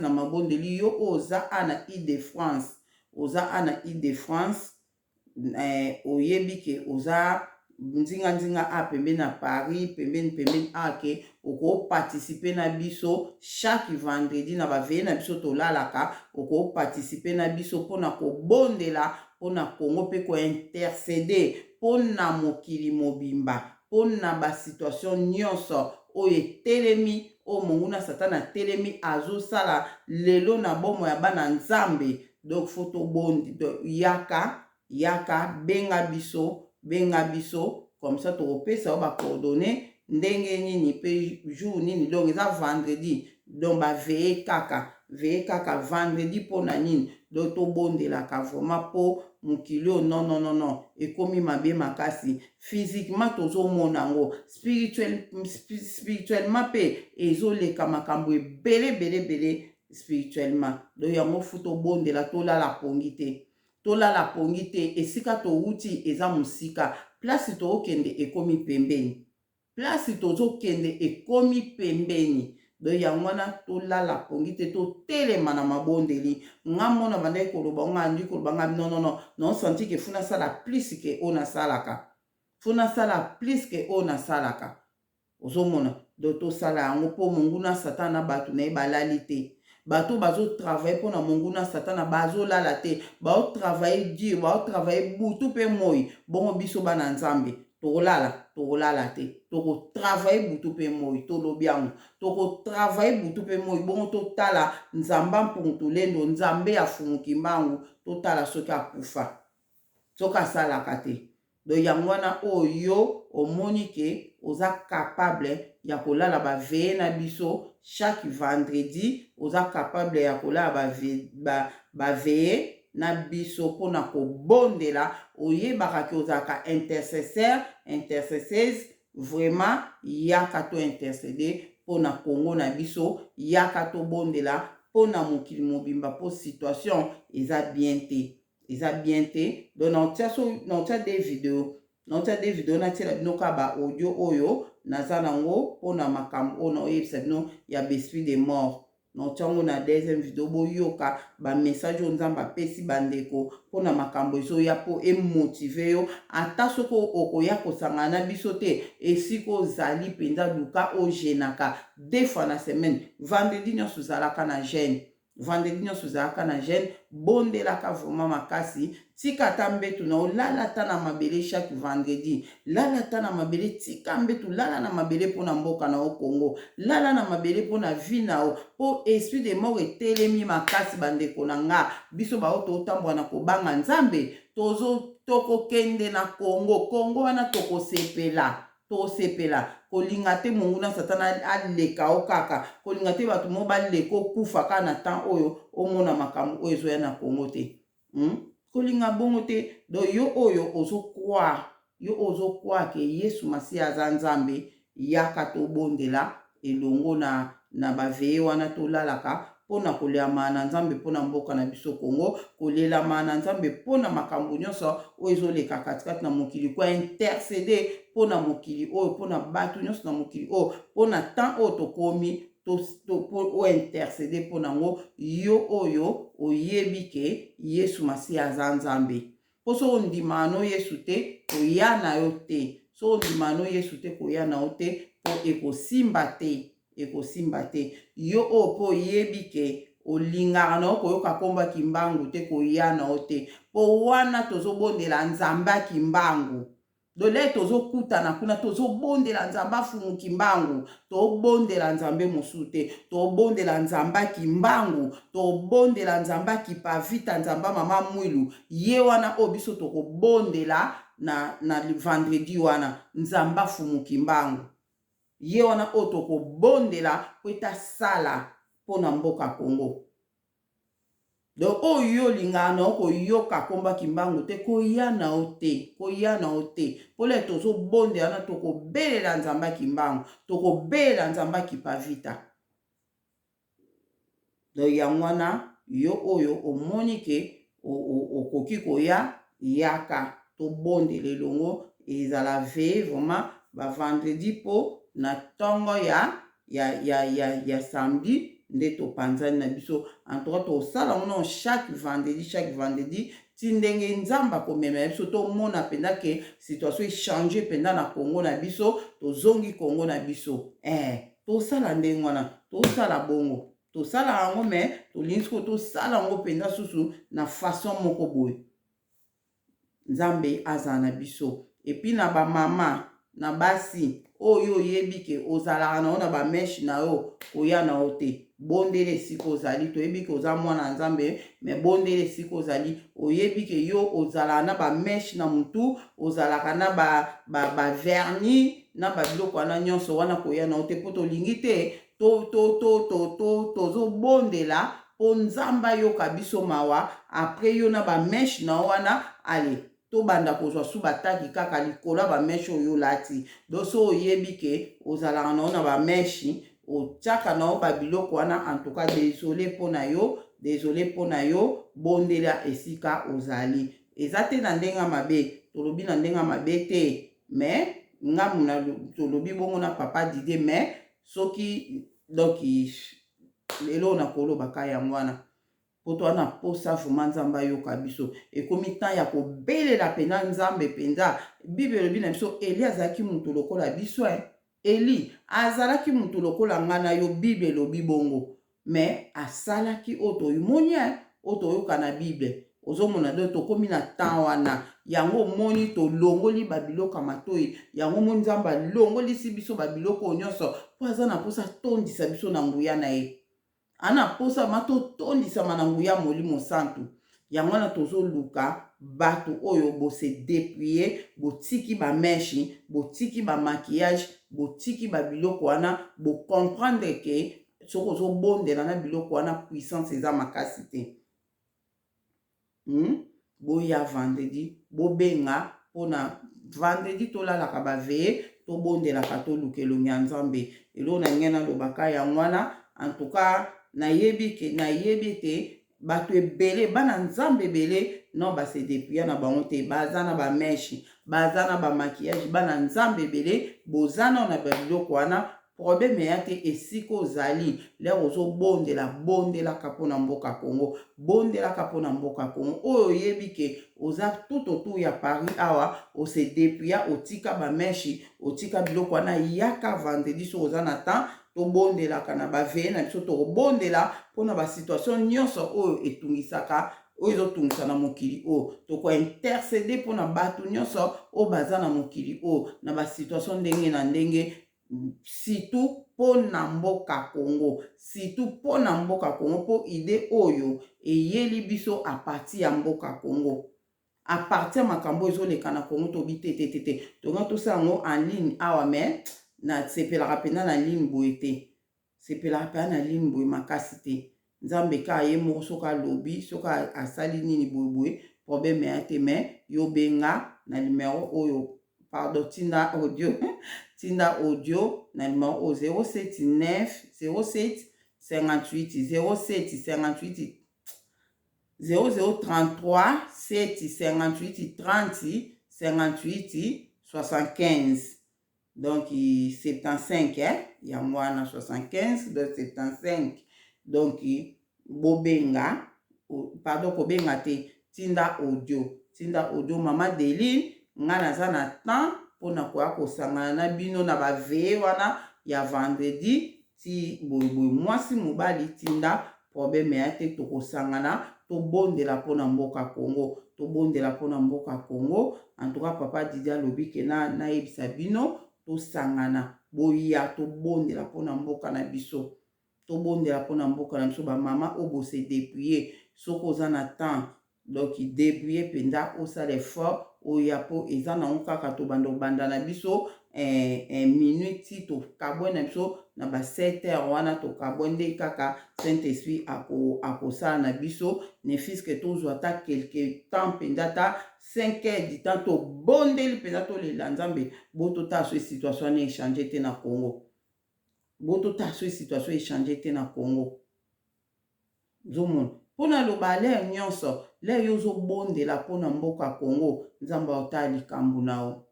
na mabondeli yo oyo oza ana Île-de-France Île-de-France oyebi ke oza nzinga a pembeni na Paris pembeni ake oko participer na biso chaque vendredi na baveye na biso tolalaka oko participer na biso mpona kobondela mpona Congo mpe kointercede mpona mokili mobimba mpona basituation nyonso oyo etelemi oyo monguna satana telemi azosala lelo na bomo ya bana nzambe donc fo tobondi yaka benga biso comme ça tokopesa yo bacoordonné ndenge nini mpe jour nini donc eza vendredi donc baveye kaka vendredi mpona nini donc tobondelaka vraiment mpo mokili oyo non ekomi mabe makasi physiquement tozomona yango spirituellement mpe ezoleka makambo ebele spirituellement donc yango fu tobondela tolala pongi te esika touti eza mosika place tozokende ekomi pembeni donc yango wana tolala pongi te totelema na mabondeli nga mona bandaki koloba nga andi koloba nga non senti ke funa sala plus ke o nasalaka ozomona donc tosala yango mpo monguna satana bato na ye balali te bato bazotravaille mpona monguna satana bazolala te baotravaille dur baotravaille butu mpe moi bongo biso bana nzambe tokolala te tokotravaille butu mpe moi tolobi yango tokotravaille butu mpe moi bongo totala nzambe mpungutu lendo nzambe afumuki mbangu totala soki akufa soki asalaka te donc yango wana oyo omoni ke oza capable ya kolala baveye na biso chaque vendredi oza capable ya kolala baveye na biso mpona kobondela oyebaka ke ozalaka intercesseuse vraiment yaka to intercede mpona kongo na biso yaka tobondela mpona mokili mobimba mpo situation eza bien te donc naotia des vidéo natiela bino ka baaudio oyo naza nango mpona makambo oyo naoyebisa bino ya besprit de mort naotiango na deuxième vidéo boyoka bamessage oyo nzambe apesi bandeko mpona makambo ezoya mpo emotive yo ata soki okoya kosangana na biso te esika ozali mpenza luka ogenaka 2 fois na semaine vendredi nyonso ozalaka na jeune bondelaka vraiment makasi tika ata mbetu na olala ata na mabele chaque vendredi lala ata na mabele tika mbetu lala na mabele mpona mboka na Congo lala na mabele mpona vi na o po esprit de mort etelemi makasi bandeko na nga biso bao totambola na kobanga nzambe tokokende na Congo wana tosepela kolinga te monguna satana aleka o kaka kolinga te bato mo baleka okufa kaka na temps oyo omona makambo oyo ezoya na Congo te kolinga bongo te do yo oyo ozokwa ke Yesu Masiya aza nzambe yaka tobondela elongo na baveye wana tolalaka mpona koleama na nzambe mpona mboka na biso Congo kolelama na nzambe mpona makambo nyonso oyo ezoleka katikati na mokili kwa intercede mpona mokili oyo mpona bato nyonso na mokili oyo mpona temps oyo tokomi o intercede mpona ngo yo oyo oyebi ke Yesu Masiya aza nzambe po so ondima no Yesu te koya na yo te so ondima no Yesu te koya na yo te po ekosimba te yo oyo po oyebi ke olingaka na yo koyoka komba kimbangu te koya na yo te po wana tozobondela nzambe kimbangu dole tozokutana kuna tozobondela nzambe afumu kimbangu tobondela nzambe mosusu te tobondela nzambe kimbangu tobondela nzambe kipavita nzambe mama mwilu ye wana oyo biso tokobondela na vendredi wana nzambe afumu kimbangu ye wana oyo tokobondela po etasala mpona mboka Congo donc oyo yo lingaka na okoyoka komba kimbangu te koya na yo te pole tozobondela na tokobelela nzambe kimbangu tokobelela nzambe kipavita donc yango wana yo oyo omoni ke okoki koya yaka tobondela elongo ezala veye vraiment bavendredi po na ntongo ya samedi nde topanzani na biso en tout cas tosala ngo chaque vendredi ti ndenge nzamba komema ya biso tomona mpenza ke situation echange mpenza na Congo na biso tozongi Congo na biso tosala ndenge wana tosala bongo tosala yango me tolingi siko tosala yango mpenza susu na façon moko boye nzambe azala na biso epuis na bamama na basi oyo oyebi ke ozalaka na yo na bameshe na yo koya na yo te bondele esika ozali toyebi ke oza mwana nzambe me bondele esika ozali oyebi ke yo ozalaka na bameshe na mutu ozalaka na bavernis na babiloko wana nyonso wana koya na yo te mpo tolingi te tozobondela mpo nzambe ayoka biso mawa apres yo na bameshe na yo wana ale tobanda kozwa su bataki kaka likolo ya bameshe oyo olati donc so oyebi ke ozalaka na yo na bameshe otiaka na yo babiloko wana en tout cas désolé mpona yo bondela esika ozali eza te na ndenge mabe tolobi na ndenge mabe te mais ngamu na tolobi bongo na papa Didier mais soki donc lelo na koloba ka yango wana poto wana posa vraiment nzambe ayoka biso ekomi temps ya kobelela mpenza nzambe mpenza bible elobi na biso Eli azalaki mutu lokola biso Eli azalaki mutu lokola nga na yo bible elobi bongo mais asalaki oyo toyimoni oyo toyoka na bible ozomona do tokomi na temps wana yango omoni tolongoli babiloko matoi yango omoni nzambe alongolisi biso babiloko nyonso po aza na posa tondisa biso na nguya na ye ana posa matotondisama na nguya Molimo Santu yango wana tozoluka bato oyo bose dépouiller botiki ba meshi botiki ba maquillage botiki ba biloko wana bo comprendre que soko ozobondela na biloko wana puissance eza makasi te. Boya vendredi bobenga mpona vendredi tolalaka baveye tobondelaka toluka elongi ya nzambe elo na ngai nalobaka yango wana en tout cas nayebi ete bato ebele bana nzambe ebele non base dépouilla na bango te baza na bameshi baza na bamaquillage bana nzambe ebele boza na babiloko wana problème ya te esika ozali lere bondelaka mpona mboka Congo bondelaka mpona mboka Congo oyo oyebi ke oza tout ya Paris awa ose dépouilla otika bameshi otika biloko wana yaka vendredi so oza na temps tobondelaka na baveye na biso tokobondela mpona basituation nyonso oyo etungisaka oyo ezotungisa na mokili oyo tokointercede mpona bato nyonso oyo baza na mokili oyo na basituation ndenge na ndenge surtout mpona mboka Congo surtout mpona mboka Congo mpo ide oyo eyeli biso aparti ya mboka Congo aparti ya makambo ezoleka na Congo tobi te tonga tosala yango en ligne awa me na sepelaka mpena na ligne boye te sepelaka mpena na ligne boye makasi te nzambe ka ye moko soki alobi soki asali nini boyeboye problème ya te me yobenga na numero oyo pardon tinda audio na numero o 079 07 58 07 58 0033 7 58 30 58 75 donc 75 ya mwana 75 donc 75 donc bobenga pardon kobenga te tinda audio mama Deline nga naza na temps mpona koya kosangana na bino na baveye wana ya vendredi ti boyeboye mwasi mobali tinda problème ya te tokosangana tobondela mpona mboka Congo tobondela mpona mboka Congo en tout cas papa Didi alobi ke nayebisa bino tosangana boya tobondela mpona mboka na biso tobondela mpona mboka na biso bamama oyo bose dépouiller soki oza na temps donc débrouiller mpenza osala effort oya po eza nango kaka tobanda na biso minute tokabwe na biso na ba 7 heures wana tokabwe nde kaka Saint Esprit akosala na biso ne fiske tozwa ata quelque temps mpenza ata 5 heures du temps tobondeli mpenza tolela nzambe botota so situation wana echange te na Congo botota so situation echange te na Congo zomona mpona loba lere nyonso lere yo ozobondela mpona mboka Congo nzambe aotala likambo nao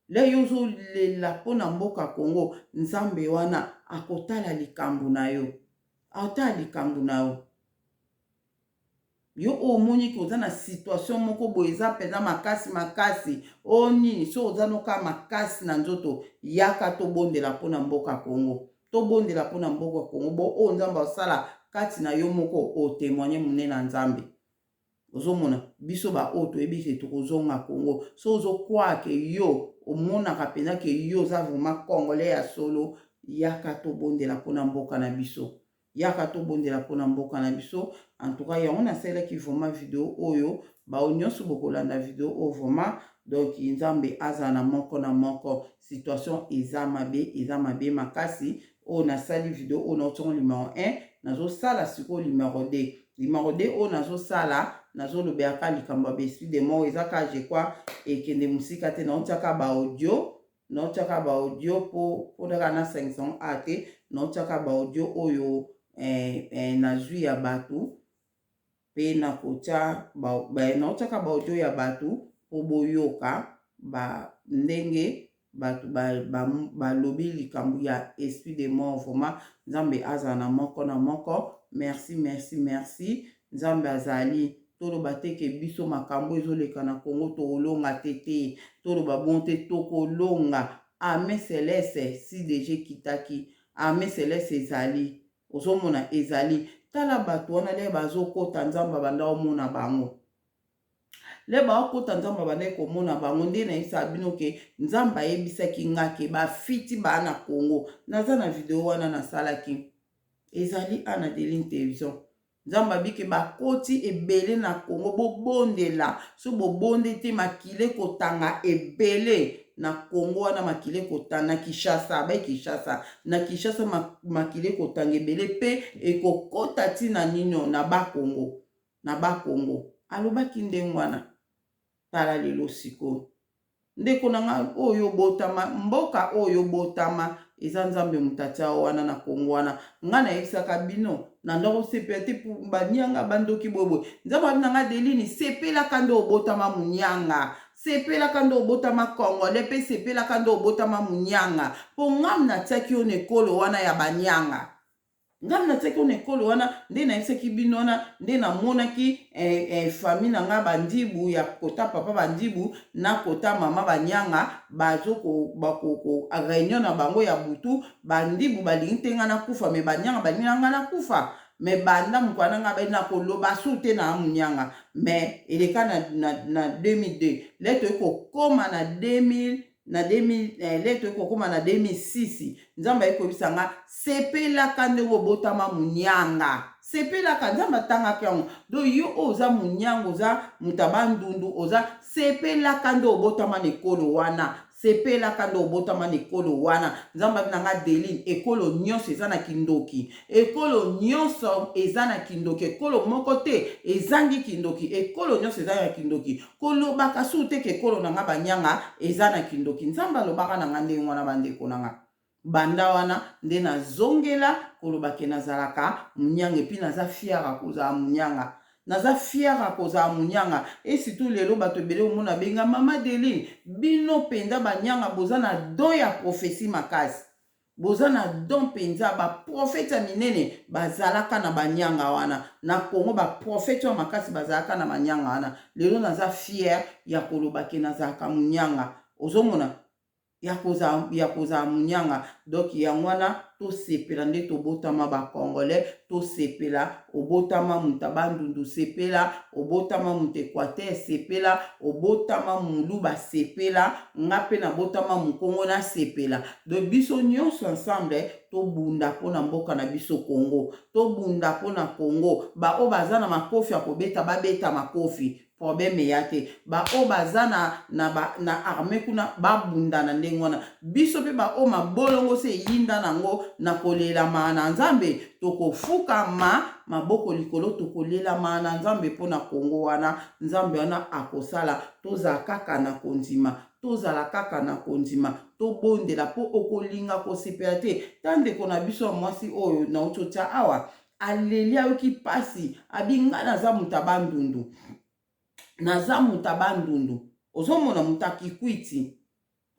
lere yo ozolela mpona mboka Congo nzambe wana akotala likambo na yo aotala likambo na yo yo omoni ke oza na situation moko boye eza mpenza makasi o nini so oza noka makasi na nzoto yaka tobondela mpona mboka Congo tobondela mpona mboka Congo bo oyo nzambe osala kati na yo moko otémoigne monene na nzambe ozomona biso ba oyo toyebi ke tokozonga Congo so ozokwa ke yo omonaka mpenza ke yo oza vraiment congolais ya solo yaka tobondela mpona mboka na biso yaka tobondela mpona mboka na biso en tout cas yango nasalaki vraiment video oyo bao nyonso bokolanda video oyo vraiment donc nzambe aza na moko situation eza mabe makasi oyo nasali video oyo naotongo numéro 1 nazosala sikoyo numéro 2 oyo nazosala nazolobeyaka likambo ya baesprit de mort eza ka je crois ekende mosika te naotiaka baaudio mpo daka na 500 a te naotiaka baaudio oyo nazwi ya bato mpe naotiaka baaudio ya bato mpo boyoka ndenge bato balobi likambo ya esprit de mort vraiment nzambe azala na moko merci nzambe azali toloba te ke biso makambo ezoleka na Congo tokolonga te toloba bon te tokolonga armée céleste si deje kitaki armée céleste ezali ozomona ezali tala bato wana le bazokota nzambe banda omona bango le baokota nzambe banda komona bango nde nayebisa bino ke nzambe ayebisaki nga ke bafiti baa na Congo naza na video wana nasalaki ezali ana Deline télévision nzambe abiki bakoti ebele na Congo bobondela so bobonde te makile kotanga ebele na Congo wana makile kotanga na Kinshasa na Kinshasa makile kotanga ebele pe ekokota tina nino na Bakongo alobaki ndenge wana tala lelo sikoyo ndeko na nga oyo botama mboka oyo botama eza nzambe mutatia wana na Congo wana nga na yebisaka bino na ndoko sepela te banyanga bandoki bobo nzambe abi na nga Delini sepelaka nde obotama munyanga sepelaka nde obotama Congolais pe sepelaka nde obotama munyanga po ngam natiaki yo na ekolo wana ya banyanga ngam natiaki yo na ekolo wana nde nayebisaki bino wana nde namonaki famille na nga bandibu ya kota papa bandibu na kota mama banyanga bazo ko réunion na bango ya butu bandibu balingi te nga nakufa me banyanga balingi nga nakufa me banda mukwana nga bena koloba sute na munyanga me eleka na 2002 leto ekokoma na 2000 leto ekokoma na 2006 nzambe ekobisa nga sepelaka ndenge obotama munyanga sepelaka nzambe atangaki yango do yo oza munyanga oza mutabandundu oza sepelaka nde obotama na ekolo wana sepelaka nde obotama na ekolo wana nzambe abi na nga Delini ekolo nyonso eza na kindoki ekolo nyonso eza na kindoki ekolo moko te ezangi kindoki ekolo nyonso eza na kindoki kolobaka su te ke ekolo na nga banyanga eza na kindoki nzambe alobaka na nga ndenge wana bandeko na nga banda wana nde nazongela kolobake nazalaka munyanga epi naza fiara kozala munyanga naza fiara kozala munyanga esitu lelo bato ebele omona benga mama Delini bino penda banyanga boza na don ya profesi makasi boza na don penza baprofete ya minene bazalaka na banyanga wana na Congo baprofete ya makasi bazalaka na banyanga wana lelo naza fier ya kolobake nazalaka munyanga ozomona ya kozala munyanga donc yango wana tosepela nde tobotama bakongolais tosepela obotama mutabandundu sepela obotama mutekwate sepela obotama muluba sepela nga pe na botama mukongo na sepela donc biso nyonso ensemble tobunda mpona mboka na biso Congo tobunda mpona Congo bao baza na makofi ya kobeta babeta makofi problème ya te bao baza na armée kuna babundana ndenge wana biso pe bao mabolongo se yinda nango na kolelama na nzambe tokofukama maboko likolo tokolelama na nzambe mpona Congo wana nzambe wana akosala tozala kaka na kondima tozala kaka na kondima tobondela po okolinga kosepela te tandeko na biso ya mwasi oyo na uchocha awa aleli ayoki pasi abinga naza mutabandundu naza mutabandundu ozomona mutakikwiti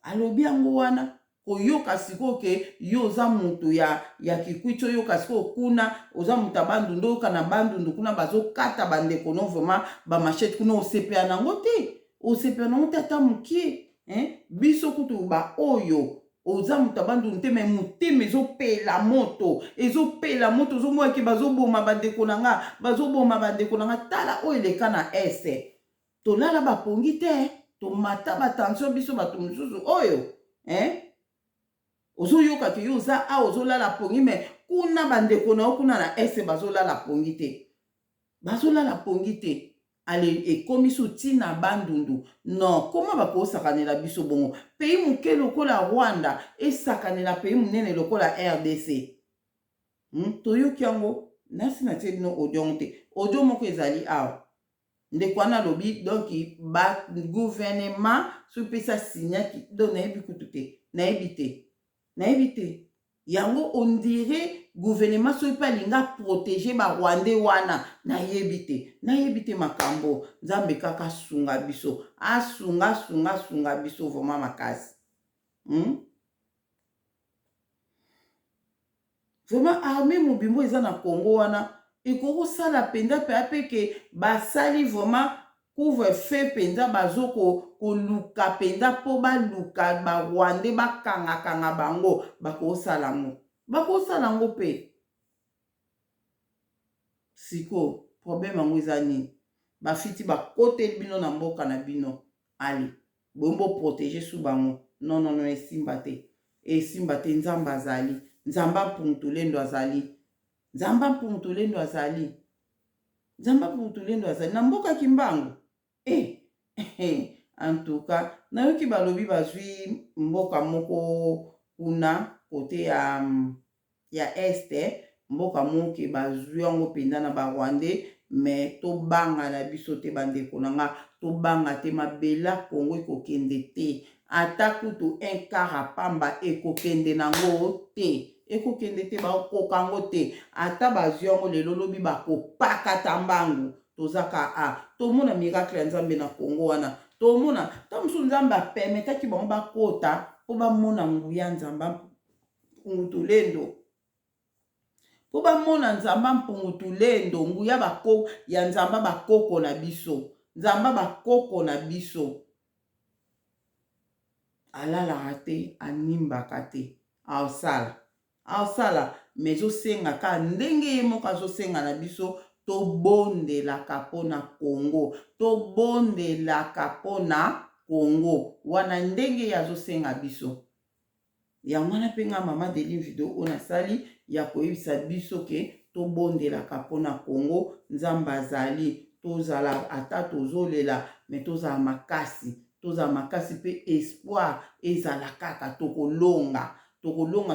alobi yango wana koyoka sikoyo ke yo oza mutu ya kikwiti oyoka sikoyo kuna oza mutabandundu oyoka na bandundu kuna bazokata bandeko no vraiment bamachete kuna osepela nango te osepela nango te ata mokie biso kutu ba oyo oza mutabandundu te me motema ezopela moto ozomona ke bazoboma bandeko na nga tala oyo eleka na este tolala bapongi te tomata batension biso bato mosusu oyo ozoyoka ke yo oza a ozolala pongi me kuna bandeko na yo kuna na ese bazolala pongi te ale ekomi so tina bandundu non koma bakosakanela biso bongo pays moke lokola Rwanda esakanela pays monene lokola RDC toyoki yango nasi na tie bino audio te audio moko ezali awa ndeko wana lobi donc ba gouvernement so pesa signaki donc nayebi kutu te nayebi te yango on dirait gouvernement so pa linga protéger ba Rwandais wana nayebi te makambo nzambe kaka sunga biso asunga biso vraiment makasi vraiment armée mobimbo eza na Congo wana ekokosala penza pe apeke basali vraiment couvre-feu penza bazo koluka penza po baluka ba Rwandais bakanga bango bakosala ngo pe siko problème yango eza nini bafiti bakote bino na mboka na bino ali bombo protéger su bango non esimba te nzamba azali nzamba mpuntulendo azali nzambe apungutulendo azali na mboka kimbangu. En tout cas nayoki balobi bazwi mboka moko kuna kote ya este, mboka moke bazwi yango mpenza na barwandais, mais tobanga na biso te bandeko na nga, tobanga te, mabela Kongo ekokende te, ata kutu un quart pamba ekokende nango te, ekokende te, bakoka yango te, ata bazwi yango lelo lobi bakopakata mbangu. Tozaka tomona miracle ya nzambe na Kongo wana, tomona ta mosusu nzambe apermetaki bango bakota po bamona nguya nzambe mpungutulendo, po bamona nzambe mpungutulendo, nguya ya nzambe bakoko na biso, nzambe bakoko na biso. Alalaka te, animbaka te, aosala mais ezosenga ka ndenge ye moko azosenga na biso, tobondelaka mpona Kongo, tobondelaka mpona Kongo, wana ndenge ye azosenga biso. Yango wana mpe nga mama Deline video oyo nasali ya koyebisa biso ke tobondelaka mpona Kongo, nzambe azali, tozala ata tozolela mais tozala makasi, mpe espoir ezala kaka, tokolonga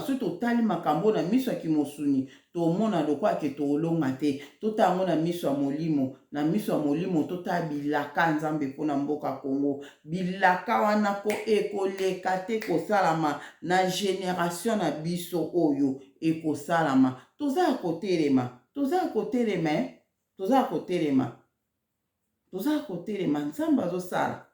so totali makambo na miso ya kimosuni, tomona lokwa ke tolonga te, totango na miso ya molimo, totala bilaka nzambe mpona mboka Kongo, bilaka wana ko ekoleka te kosalama na génération na biso oyo ekosalama. Toza kotelema, nzambe azosala,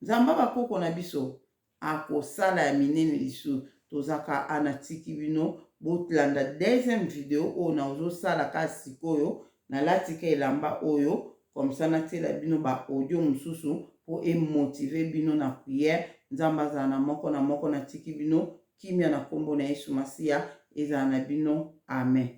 nzambe bakoko na biso akosala ya minene lisu. Tozaka anatiki bino botlanda deuxième vidéo oyo na ozosala kasi sikoyo, nalatika elamba oyo komsa natiela bino ba audio mosusu po emotive bino na prière. Nzambe azala na moko na moko, natiki bino kimia na kombo na Yesu Masiya ezala na bino, amen.